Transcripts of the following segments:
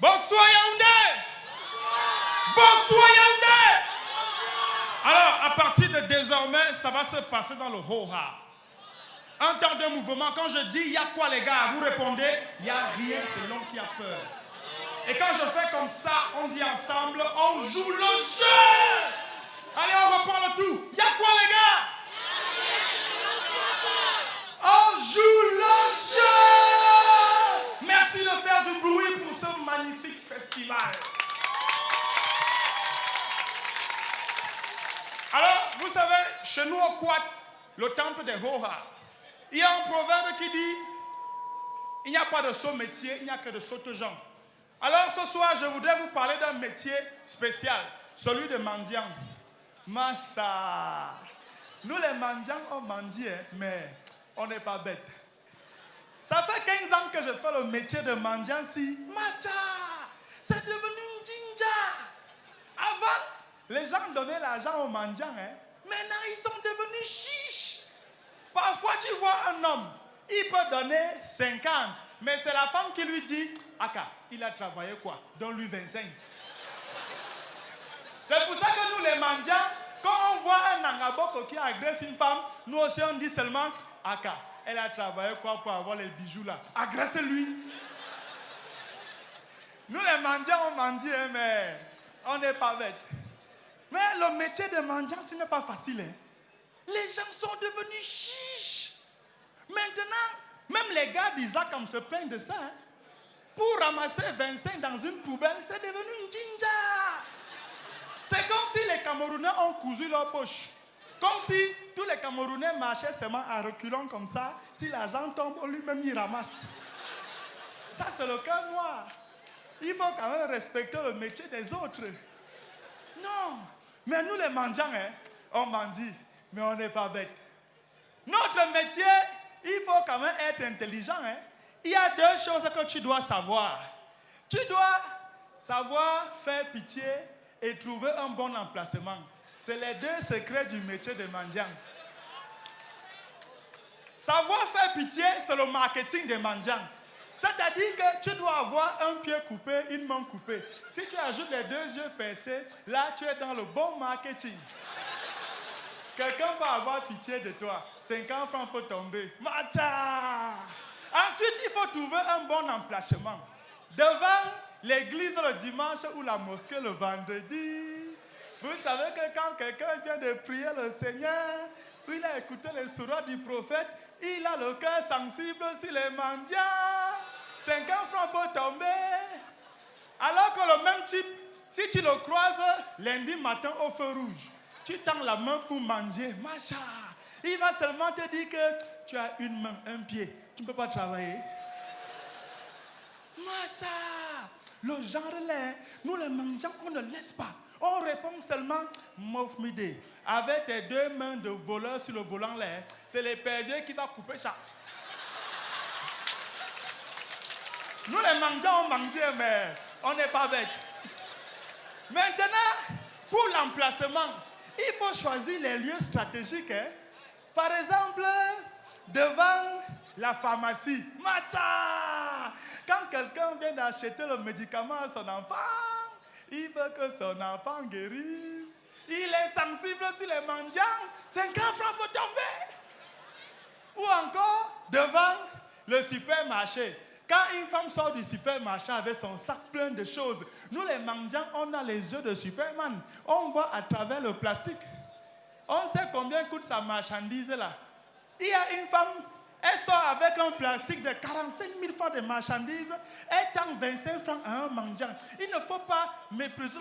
Bonsoir Yaoundé. Bonsoir Yaoundé. Alors, à partir de désormais, ça va se passer dans le Ho-Ha. Un temps de mouvement, quand je dis, il y a quoi les gars? Vous répondez, il n'y a rien, c'est l'homme qui a peur. Et quand je fais comme ça, on dit ensemble, on joue le jeu. Allez, on reprend le tout. Il y a quoi les gars? On joue le jeu. Merci de faire du bruit pour ce magnifique festival. Alors, vous savez, chez nous au Quad, le temple des Ho-Ha, il y a un proverbe qui dit, il n'y a pas de saut métier, il n'y a que de saute gens. Alors ce soir, je voudrais vous parler d'un métier spécial, celui de mendiant. Massa. Nous les mendiants, on mendie, mais on n'est pas bêtes. Ça fait 15 ans que je fais le métier de mendiant si. Macha, c'est devenu une jinja. Avant, les gens donnaient l'argent aux mendiants. Maintenant, ils sont devenus chiches. Parfois, tu vois un homme, il peut donner 50, mais c'est la femme qui lui dit, Aka, il a travaillé quoi? Donne-lui 25. C'est pour ça que nous, les mendiants, quand on voit un Nangaboko qui agresse une femme, nous aussi on dit seulement, Aka, elle a travaillé quoi pour avoir les bijoux là? Agresse-lui. Nous, les mendiants, on mendie, mais on n'est pas bêtes. Mais le métier de mendiant, ce n'est pas facile. Les gens sont devenus chiches. Maintenant, même les gars d'Isaac se plaignent de ça. Pour ramasser 25 dans une poubelle, c'est devenu une jinja. C'est comme si les Camerounais ont cousu leur poche. Comme si tous les Camerounais marchaient seulement en reculant comme ça. Si l'argent tombe, lui-même il ramasse. Ça, c'est le cœur noir. Il faut quand même respecter le métier des autres. Non. Mais nous, les mendiants, on mendie, mais on n'est pas bêtes. Notre métier, il faut quand même être intelligent. Il y a deux choses que tu dois savoir. Tu dois savoir faire pitié et trouver un bon emplacement. C'est les deux secrets du métier de mendiant. Savoir faire pitié, c'est le marketing des mendiants. C'est-à-dire que tu dois avoir un pied coupé, une main coupée. Si tu ajoutes les deux yeux percés, là tu es dans le bon marketing. Quelqu'un va avoir pitié de toi. 50 francs peut tomber. Macha! Ensuite, il faut trouver un bon emplacement. Devant l'église le dimanche ou la mosquée le vendredi. Vous savez que quand quelqu'un vient de prier le Seigneur, ou il a écouté les sourates du prophète, il a le cœur sensible sur les mendiants. 50 francs peut tomber. Alors que le même type, si tu le croises lundi matin au feu rouge, tu tends la main pour manger. Macha, il va seulement te dire que tu as une main, un pied. Tu ne peux pas travailler. Macha, le genre là, nous les mendiants, on ne laisse pas. On répond seulement Mof Mide. Avec tes deux mains de voleur sur le volant là, c'est les perviers qui vont couper ça. Nous les mendiants, on mange, mais on n'est pas bêtes. Maintenant, pour l'emplacement, il faut choisir les lieux stratégiques. Par exemple, devant la pharmacie. Macha! Quand quelqu'un vient d'acheter le médicament à son enfant, il veut que son enfant guérisse. Il est sensible sur les mendiants. 50 francs faut tomber. Ou encore, devant le supermarché. Quand une femme sort du supermarché avec son sac plein de choses, nous les mendiants, on a les yeux de Superman. On voit à travers le plastique. On sait combien coûte sa marchandise là. Il y a une femme, elle sort avec un plastique de 45 000 francs de marchandises. Elle tend 25 francs à un mendiant. Il ne faut pas mépriser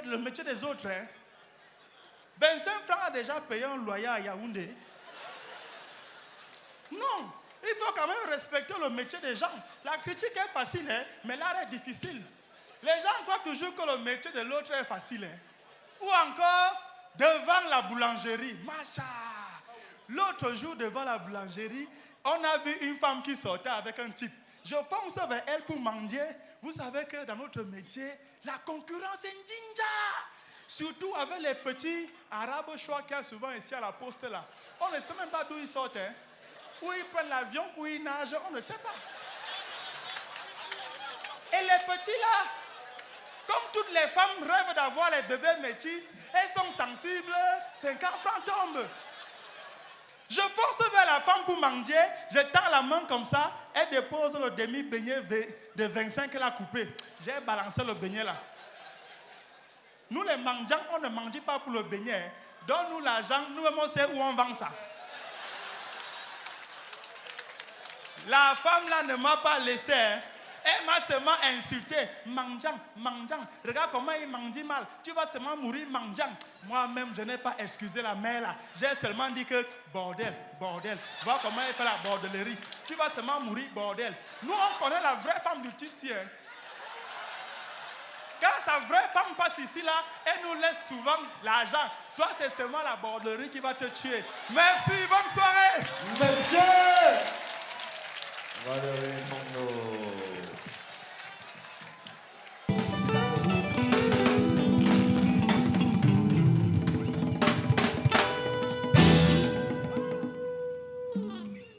le métier des autres. 25 francs a déjà payé un loyer à Yaoundé. Non. Il faut quand même respecter le métier des gens. La critique est facile, mais l'art est difficile. Les gens croient toujours que le métier de l'autre est facile. Ou encore, devant la boulangerie. Macha! L'autre jour, devant la boulangerie, on a vu une femme qui sortait avec un type. Je fonce vers elle pour mendier. Vous savez que dans notre métier, la concurrence est une jinja. Surtout avec les petits arabes choix qu'il y a souvent ici à la poste là. On ne sait même pas d'où ils sortent. Ou ils prennent l'avion, ou ils nagent, on ne sait pas. Et les petits là, comme toutes les femmes rêvent d'avoir les bébés métis, elles sont sensibles, 50 francs tombent. Je force vers la femme pour mendier, je tends la main comme ça, elle dépose le demi-beignet de 25 qu'elle a coupé. J'ai balancé le beignet là. Nous les mendiants, on ne mendie pas pour le beignet. Donne-nous l'argent, nous-mêmes on sait où on vend ça. La femme là ne m'a pas laissé. Hein. Elle m'a seulement insulté. Mendiant, mendiant. Regarde comment il mendie mal. Tu vas seulement mourir mendiant. Moi-même, je n'ai pas excusé la mère là. J'ai seulement dit que bordel, bordel. Vois comment elle fait la bordellerie. Tu vas seulement mourir bordel. Nous, on connaît la vraie femme du type ci. Hein. Quand sa vraie femme passe ici là, elle nous laisse souvent l'argent. Toi, c'est seulement la bordellerie qui va te tuer. Merci, bonne soirée. Monsieur Valérie.